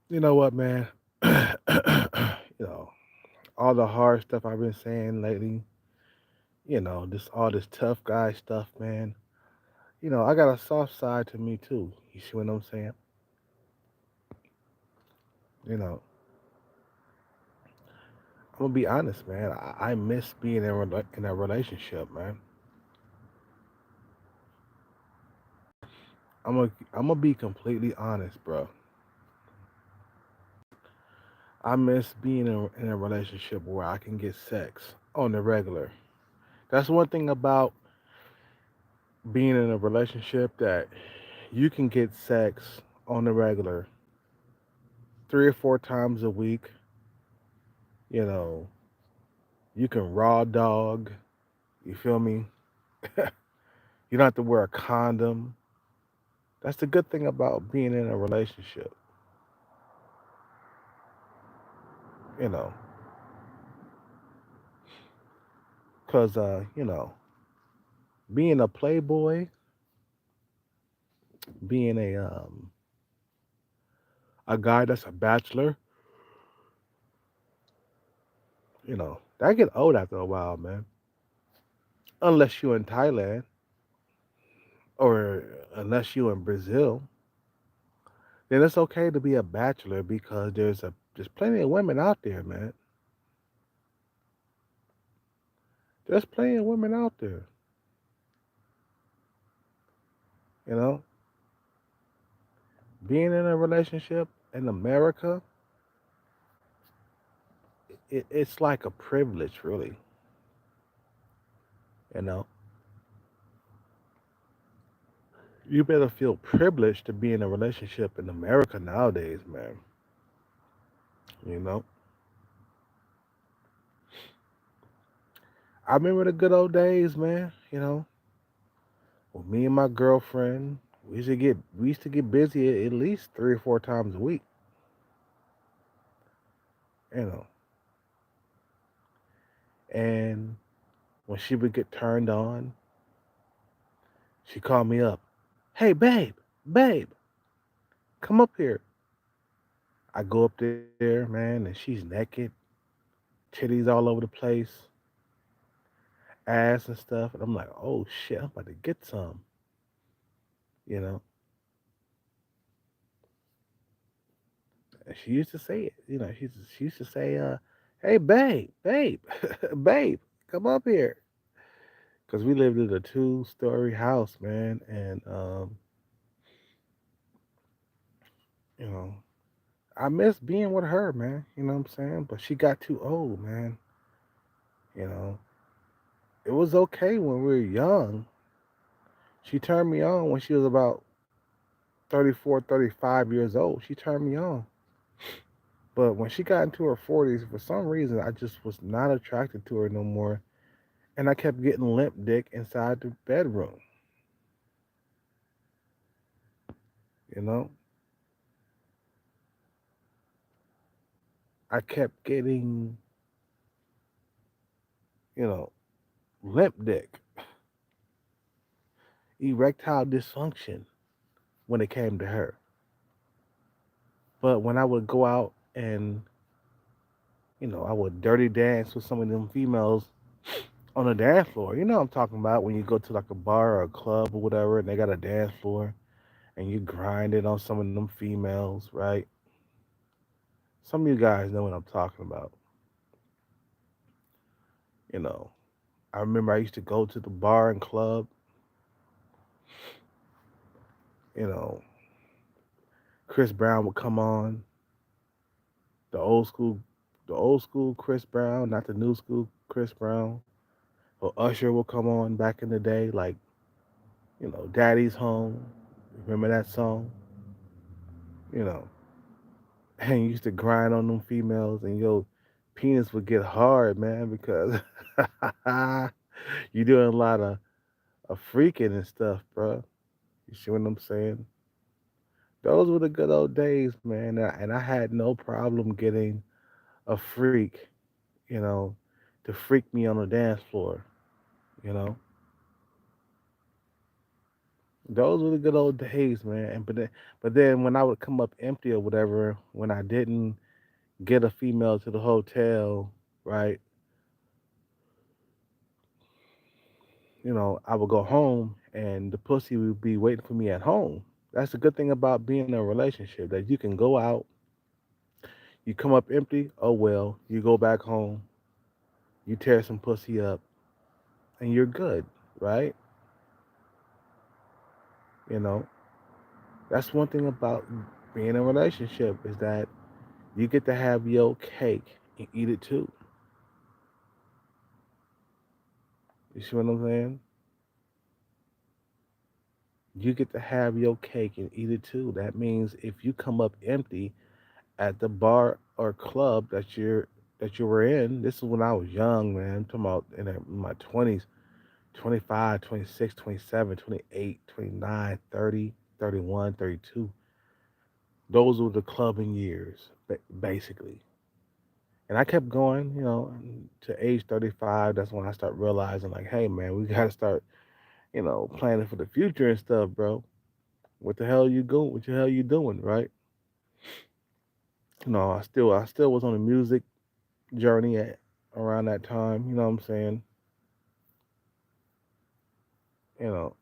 You know what, man? you know, all the hard stuff I've been saying lately, this all this tough guy stuff, man. I got a soft side to me too. You see what I'm saying? You know, I'm gonna be honest, man. I miss being in a relationship, man. I'm gonna be completely honest, bro. I miss being in a relationship where I can get sex on the regular. That's one thing about being in a relationship that you can get sex on the regular 3 or 4 times a week. You know, you can raw dog. You feel me? You don't have to wear a condom. That's the good thing about being in a relationship. You know, because being a playboy, being a guy that's a bachelor, that get old after a while, man. Unless you're in Thailand or unless you're in Brazil, then it's okay to be a bachelor because there's plenty of women out there, man. There's plenty of women out there. You know, being in a relationship in America, it's like a privilege, really. You know, you better feel privileged to be in a relationship in America nowadays, man. You know, I remember the good old days, man. With me and my girlfriend, we used to get busy at least 3 or 4 times a week. You know, and when she would get turned on, she called me up. Hey, babe, come up here. I go up there, man, and she's naked, titties all over the place, ass and stuff, and I'm like, oh shit, I'm about to get some. You know, and she used to say it. She used to say, "Hey, babe, babe, come up here," because we lived in a two-story house, man, and you know, I miss being with her, man. You know what I'm saying? But she got too old, man. You know, it was okay when we were young. She turned me on when she was about 34, 35 years old. She turned me on. But when she got into her 40s, for some reason, I just was not attracted to her no more. And I kept getting limp dick inside the bedroom. You know, I kept getting, you know, limp dick, erectile dysfunction when it came to her. But when I would go out and, I would dirty dance with some of them females on the dance floor. You know what I'm talking about when you go to like a bar or a club or whatever and they got a dance floor and you grind it on some of them females, right? Some of you guys know what I'm talking about. You know, I remember I used to go to the bar and club, you know, Chris Brown would come on, the old school the old school Chris Brown, not the new school Chris Brown. Or Usher will come on back in the day, like, Daddy's Home. Remember that song? You know, and you used to grind on them females and your penis would get hard, man, because you doing a lot of freaking and stuff, bro. You see what I'm saying? Those were the good old days, man. And I had no problem getting a freak, you know, to freak me on the dance floor, you know. Those were the good old days, man. And but then when I would come up empty or whatever, when I didn't get a female to the hotel, right? I would go home and the pussy would be waiting for me at home. That's the good thing about being in a relationship that you can go out, you come up empty, oh well, you go back home, you tear some pussy up, and you're good, right? You know, that's one thing about being in a relationship is that you get to have your cake and eat it too. You see what I'm saying? You get to have your cake and eat it too. That means if you come up empty at the bar or club that you were in, this is when I was young, man. I'm talking about in my 20s, 25, 26, 27, 28, 29, 30, 31, 32. Those were the clubbing years, basically. And I kept going, to age 35. That's when I start realizing, like, hey, man, we got to start, planning for the future and stuff, bro. What the hell you going? What the hell you doing, right? I still was on a music journey at around that time. You know what I'm saying? You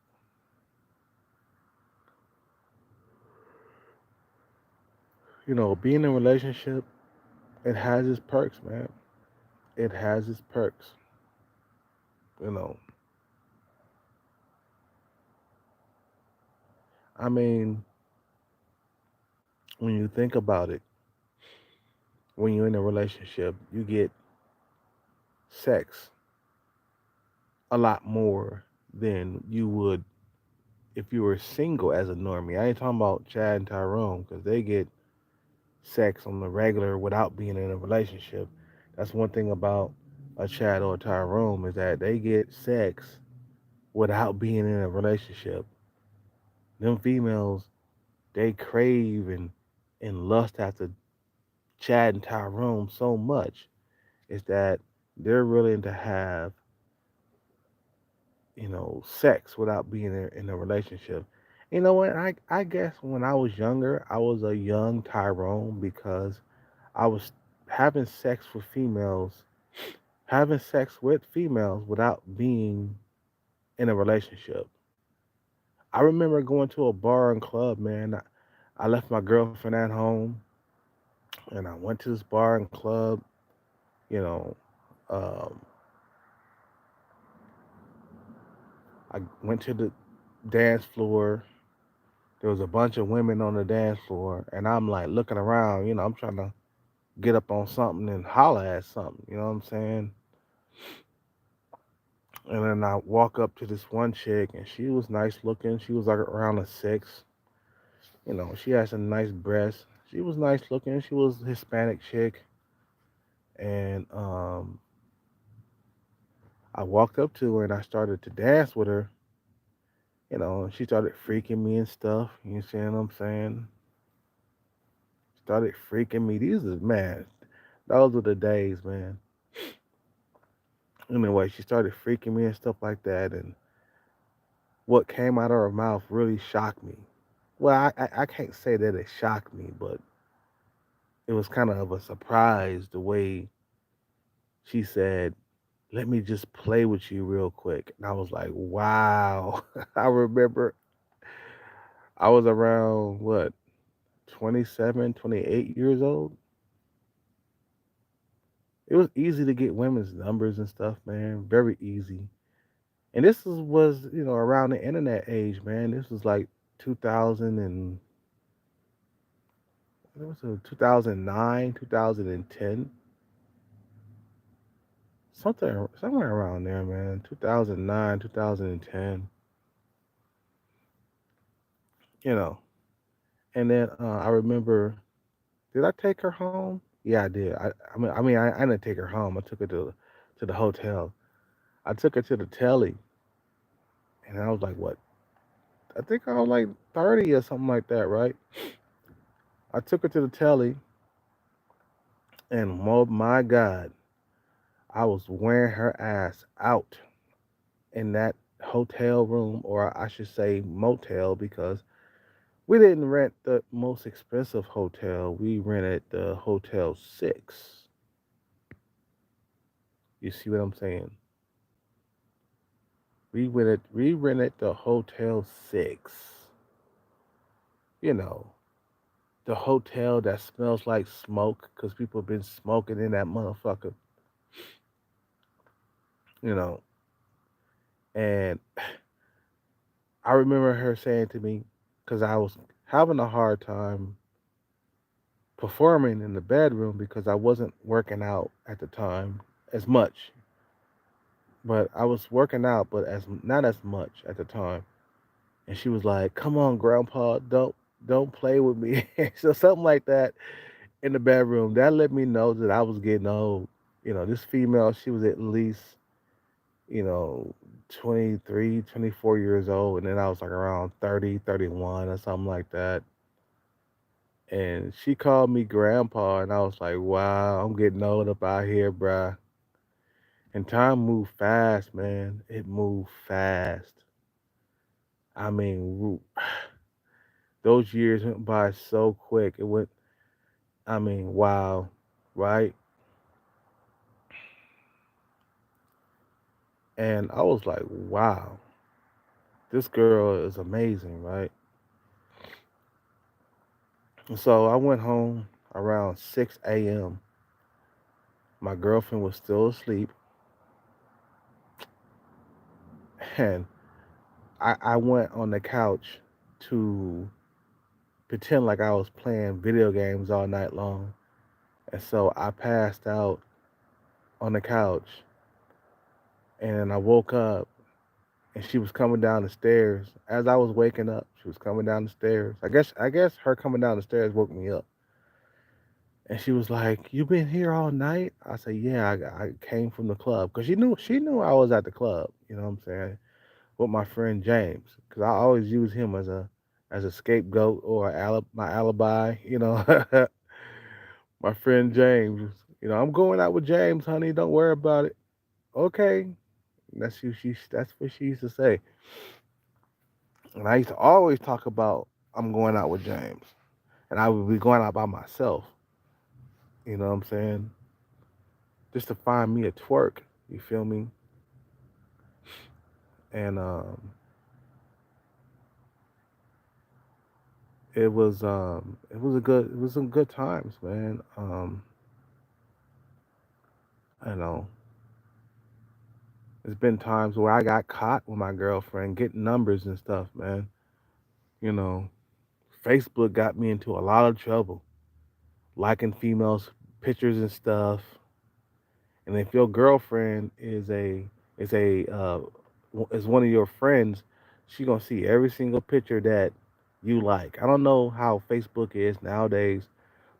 know, being in a relationship, it has its perks, man. It has its perks. You know, I mean, when you think about it, when you're in a relationship, you get sex a lot more than you would if you were single as a normie. I ain't talking about Chad and Tyrone because they get sex on the regular without being in a relationship. That's one thing about a Chad or a Tyrone is that they get sex without being in a relationship. Them females, they crave and lust after Chad and Tyrone so much is that they're willing to have, sex without being in a relationship. You know what? I guess when I was younger, I was a young Tyrone because I was having sex with females, having sex with females without being in a relationship. I remember going to a bar and club, man. I left my girlfriend at home and I went to this bar and club, you know. Um, I went to the dance floor. There was a bunch of women on the dance floor, and I'm like looking around, I'm trying to get up on something and holler at something, you know what I'm saying? And then I walk up to this one chick, and she was nice looking. She was like around a six. She had some nice breasts. She was nice looking. She was a Hispanic chick, and I walked up to her and I started to dance with her. She started freaking me and stuff. You see what I'm saying? Started freaking me. These are man, those were the days, man. Anyway, she started freaking me and stuff like that, and what came out of her mouth really shocked me. Well, I can't say that it shocked me, but it was kind of a surprise the way she said, "Let me just play with you real quick." And I was like, "Wow." I remember I was around what, 27, 28 years old. It was easy to get women's numbers and stuff, man. Very easy. And was, around the internet age, man. This was like 2000 and it was 2009, 2010, something somewhere around there, man. 2009, 2010, you know. And then I remember, did I take her home? Yeah, I did. I didn't take her home. I took her to the hotel. I took her to the telly, and I was like, what? I think I was like 30 or something like that, right? I took her to the telly, and oh my God, I was wearing her ass out in that hotel room, or I should say motel, because we didn't rent the most expensive hotel. We rented the Hotel 6. You see what I'm saying? We rented the Hotel 6. You know, the hotel that smells like smoke because people have been smoking in that motherfucker. You know, and I remember her saying to me, because I was having a hard time performing in the bedroom because I wasn't working out at the time as much. But I was working out, but as not as much at the time. And she was like, "Come on, Grandpa, don't play with me." So something like that in the bedroom that let me know that I was getting old. This female, she was at least, you know 23, 24 years old, and then I was like around 30, 31, or something like that. And she called me grandpa, and I was like, wow, I'm getting old up out here, bruh. And time moved fast, man. It moved fast. I mean, those years went by so quick. It went, I mean, wow, right? And I was like, wow, this girl is amazing, right? And so I went home around 6 a.m. My girlfriend was still asleep, and I went on the couch to pretend like I was playing video games all night long. And so I passed out on the couch, and I woke up, and she was coming down the stairs. As I was waking up, she was coming down the stairs. I guess her coming down the stairs woke me up. And she was like, "You been here all night?" I said, "Yeah, I came from the club." Because she knew I was at the club, you know what I'm saying? With my friend James, because I always use him as a scapegoat or my alibi. My friend James. I'm going out with James, honey. Don't worry about it. Okay, that's what she used to say. And I used to always talk about I'm going out with James, and I would be going out by myself. You know what I'm saying? Just to find me a twerk. You feel me? And it was some good times, man. I know there's been times where I got caught with my girlfriend getting numbers and stuff, man. You know, Facebook got me into a lot of trouble, liking females' pictures and stuff. And if your girlfriend is one of your friends, she gonna see every single picture that you like. I don't know how Facebook is nowadays,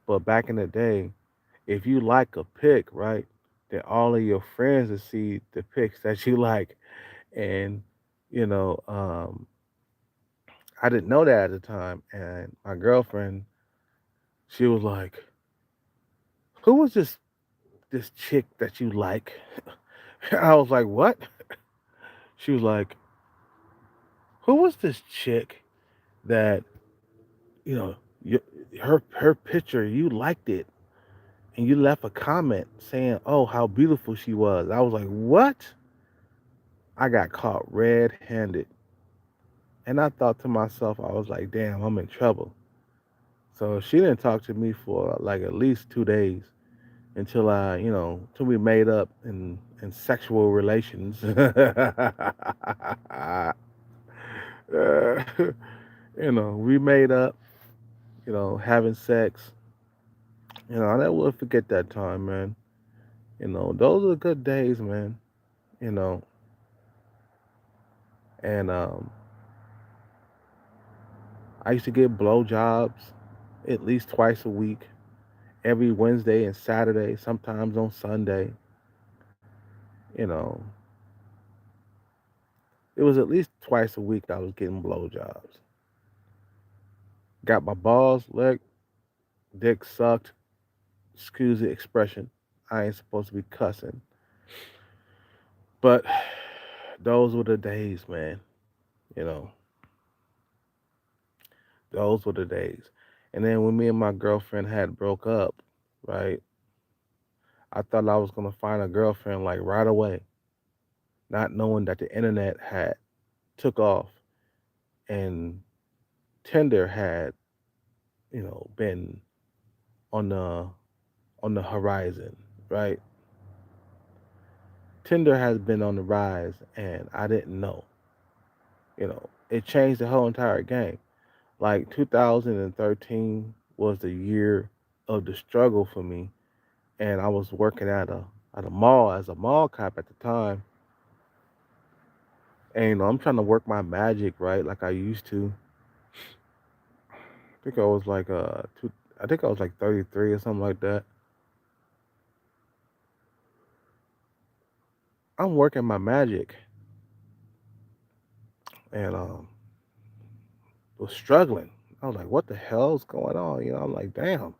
but back in the day, if you like a pic, right, then all of your friends will see the pics that you like. And you know, I didn't know that at the time. And my girlfriend, she was like, "Who was this chick that you like?" I was like, "What?" She was like, "Who was this chick that you know you, her picture, you liked it, and you left a comment saying, 'Oh, how beautiful she was.'" I was like, "What?" I got caught red-handed, and I thought to myself, I was like, "Damn, I'm in trouble." So she didn't talk to me for like at least 2 days until we made up in sexual relations. We made up, having sex. I never will forget that time, man. Those are good days, man. You know, and I used to get blowjobs at least twice a week, every Wednesday and Saturday, sometimes on Sunday. You know, it was at least twice a week I was getting blowjobs. Got my balls licked, dick sucked. Excuse the expression. I ain't supposed to be cussing, but those were the days, man. You know, those were the days. And then when me and my girlfriend had broke up, right? I thought I was gonna find a girlfriend like right away, not knowing that the internet had took off and Tinder had, been on the horizon, right? Tinder has been on the rise, and I didn't know. It changed the whole entire game. Like 2013 was the year of the struggle for me, and I was working at a mall as a mall cop at the time, and I'm trying to work my magic right like I used to. I think I was like I think I was like 33 or something like that. I'm working my magic, and was struggling. I was like, what the hell's going on? I'm like, damn,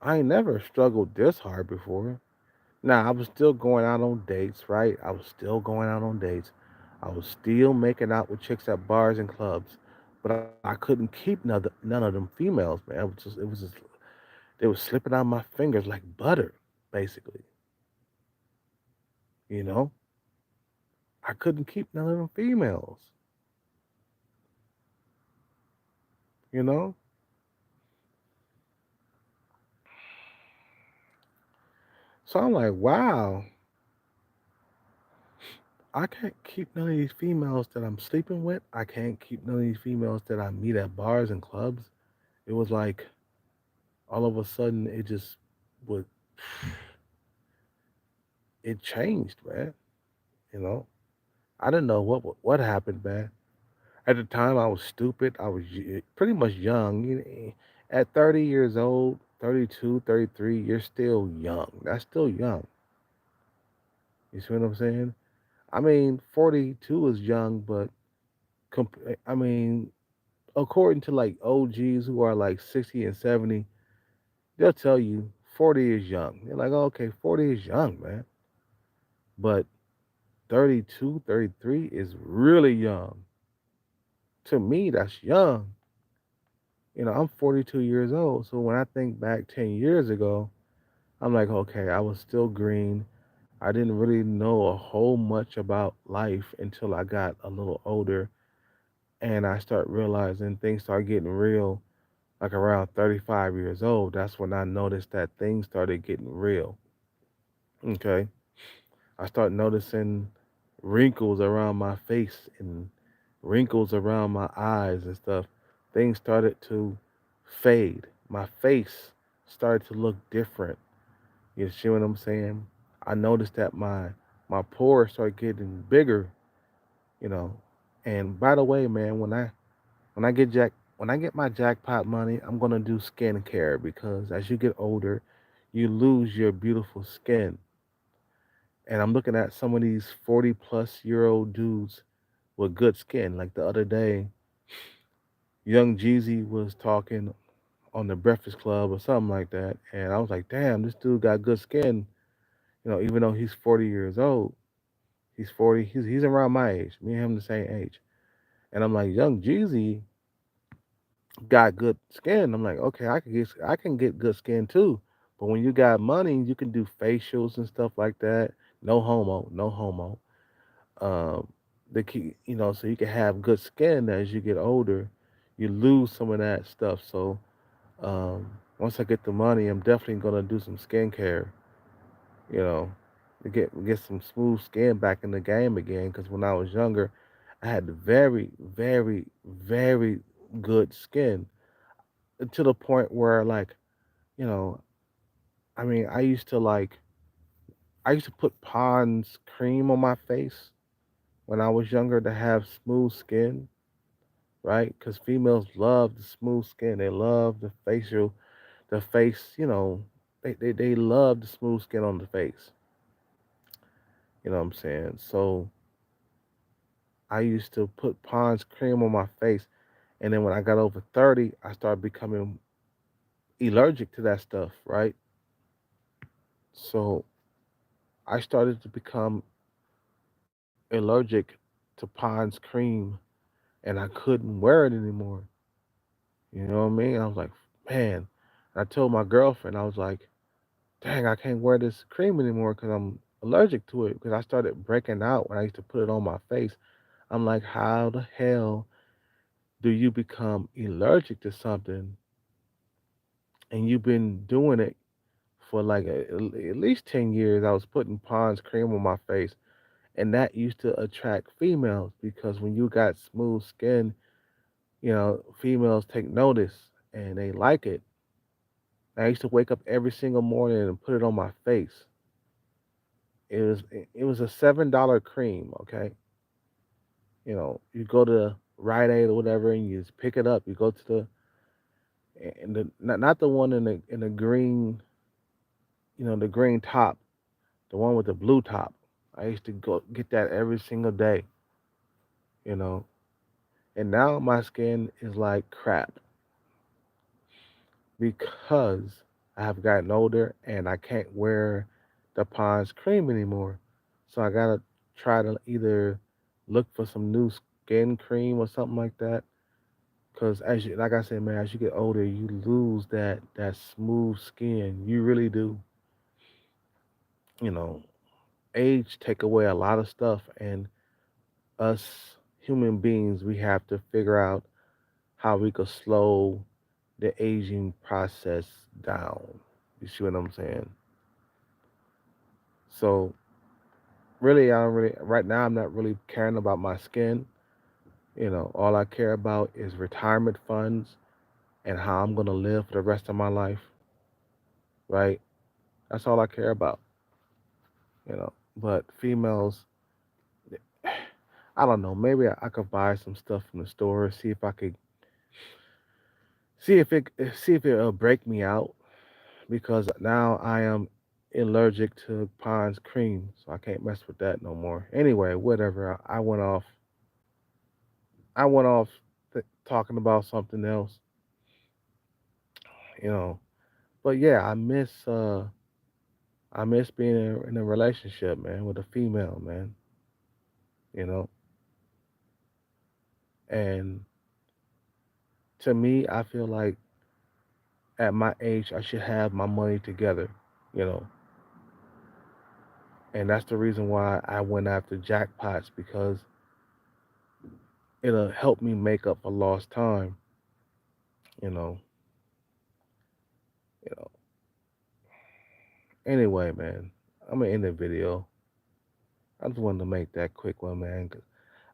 I ain't never struggled this hard before. Now, I was still going out on dates, right? I was still going out on dates. I was still making out with chicks at bars and clubs, but I couldn't keep none of them females, man. It was just they were slipping out my fingers like butter, basically. You know, I couldn't keep none of them females. You know, so I'm like, wow, I can't keep none of these females that I'm sleeping with. I can't keep none of these females that I meet at bars and clubs. It was like all of a sudden it just would it changed, man. You know, I didn't know what happened, man. At the time, I was stupid. I was pretty much young. At 30 years old, 32, 33, you're still young. That's still young. You see what I'm saying? I mean, 42 is young, but I mean, according to like OGs who are like 60 and 70, they'll tell you 40 is young. They're like, oh, okay, 40 is young, man. But 32, 33 is really young. To me, that's young. I'm 42 years old. So when I think back 10 years ago, I'm like, okay, I was still green. I didn't really know a whole much about life until I got a little older and I start realizing things start getting real like around 35 years old. That's when I noticed that things started getting real. Okay. I start noticing wrinkles around my face and wrinkles around my eyes and stuff. Things started to fade. My face started to look different. You see what I'm saying? I noticed that my pores started getting bigger, you know. And by the way, man, when I get when I get my jackpot money, I'm gonna do skincare because as you get older, you lose your beautiful skin. And I'm looking at some of these 40-plus-year-old dudes with good skin. Like the other day, Young Jeezy was talking on the Breakfast Club or something like that, and I was like, "Damn, this dude got good skin." Even though he's 40 years old, he's 40. He's around my age. Me and him the same age, and I'm like, Young Jeezy got good skin. I'm like, okay, I can get good skin too. But when you got money, you can do facials and stuff like that. No homo, no homo. Um, the key, so you can have good skin as you get older. You lose some of that stuff. So once I get the money, I'm definitely gonna do some skincare. You know, to get some smooth skin back in the game again. Because when I was younger, I had very, very, very good skin to the point where like you know, I mean, I used to put Pond's cream on my face when I was younger to have smooth skin, right? Because females love the smooth skin. They love the face, they love the smooth skin on the face. You know what I'm saying? So I used to put Pond's cream on my face. And then when I got over 30, I started becoming allergic to that stuff, right? So I started to become allergic to Pond's cream and I couldn't wear it anymore. You know what I mean? I was like, man. I told my girlfriend, I was like, dang, I can't wear this cream anymore because I'm allergic to it. Because I started breaking out when I used to put it on my face. I'm like, how the hell do you become allergic to something and you've been doing it for like at least 10 years? I was putting Pond's cream on my face, and that used to attract females because when you got smooth skin, females take notice and they like it. I used to wake up every single morning and put it on my face. It was a $7 cream, okay? You go to Rite Aid or whatever and you just pick it up. You go to the and the not the one in the green, the green top, the one with the blue top. I used to go get that every single day, you know. And now my skin is like crap because I have gotten older and I can't wear the Pond's cream anymore. So I gotta try to either look for some new skin cream or something like that. Cause like I said, man, as you get older, you lose that smooth skin. You really do. You know, age take away a lot of stuff, and us human beings, we have to figure out how we could slow the aging process down. You see what I'm saying? So really, I don't really right now. I'm not really caring about my skin. All I care about is retirement funds and how I'm gonna live for the rest of my life. Right? That's all I care about. But females, I don't know. Maybe I could buy some stuff from the store. See if I could see if it'll break me out because now I am allergic to Pond's cream, so I can't mess with that no more. Anyway, whatever. I went off talking about something else, you know. But yeah, I miss being in a relationship, man, with a female, man. You know, and to me, I feel like at my age, I should have my money together. You know, and that's the reason why I went after jackpots because it'll help me make up for lost time. You know, you know. Anyway, man, I'm gonna end the video. I just wanted to make that quick one, man. 'Cause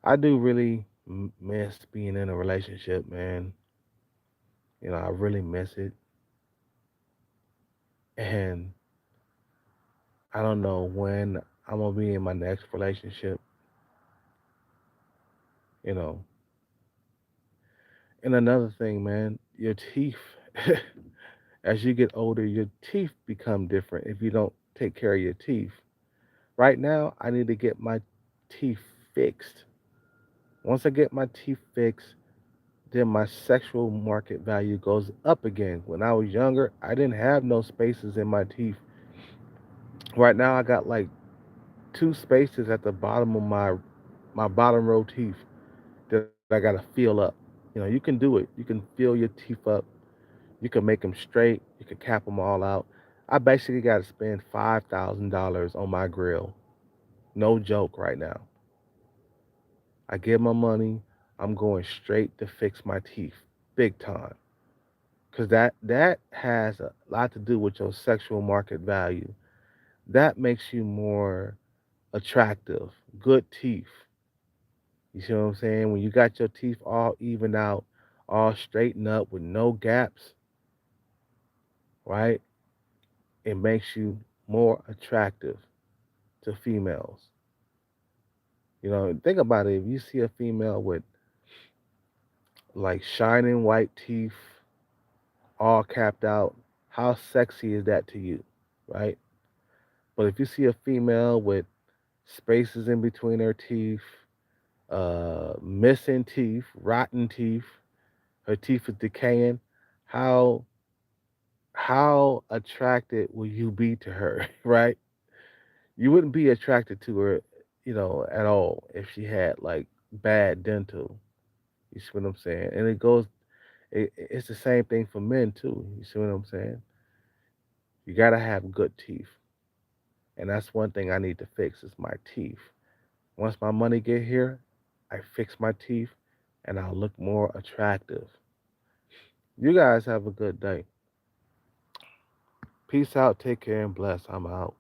I do really miss being in a relationship, man. I really miss it, and I don't know when I'm gonna be in my next relationship. You know, and another thing, man, your teeth. As you get older, your teeth become different if you don't take care of your teeth. Right now, I need to get my teeth fixed. Once I get my teeth fixed, then my sexual market value goes up again. When I was younger, I didn't have no spaces in my teeth. Right now, I got like two spaces at the bottom of my bottom row teeth that I gotta fill up. You can do it. You can fill your teeth up. You can make them straight. You can cap them all out. I basically got to spend $5,000 on my grill. No joke right now. I get my money. I'm going straight to fix my teeth, big time. Cause that has a lot to do with your sexual market value. That makes you more attractive. Good teeth. You see what I'm saying? When you got your teeth all even out, all straightened up with no gaps, right? It makes you more attractive to females. Think about it. If you see a female with like shining white teeth, all capped out, how sexy is that to you, right? But if you see a female with spaces in between her teeth, missing teeth, rotten teeth, her teeth is decaying, how how attracted will you be to her, right? You wouldn't be attracted to her at all if she had like bad dental. You see what I'm saying? And it's the same thing for men too. You see what I'm saying? You gotta have good teeth, and that's one thing I need to fix is my teeth. Once my money get here, I fix my teeth, and I'll look more attractive. You guys have a good day. Peace out. Take care and bless. I'm out.